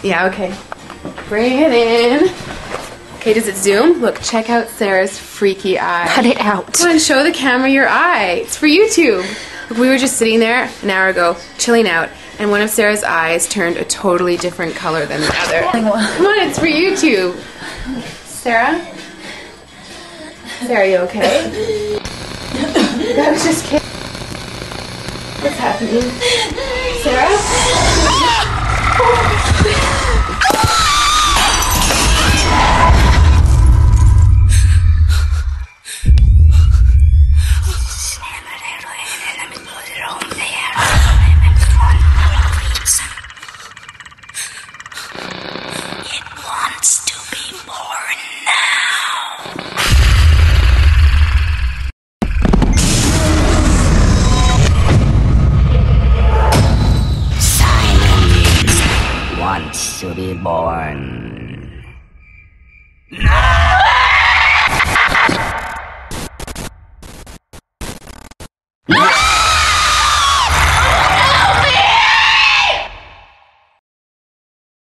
Yeah, okay. Bring it in. Okay, does it zoom? Look, check out Sarah's freaky eye. Cut it out. Come on, show the camera your eye. It's for YouTube. Look, we were just sitting there an hour ago, chilling out, and one of Sarah's eyes turned a totally different color than the other. Come on, it's for YouTube. Sarah? Sarah, you okay? I was just kidding. What's happening? Sarah? Wants to be born.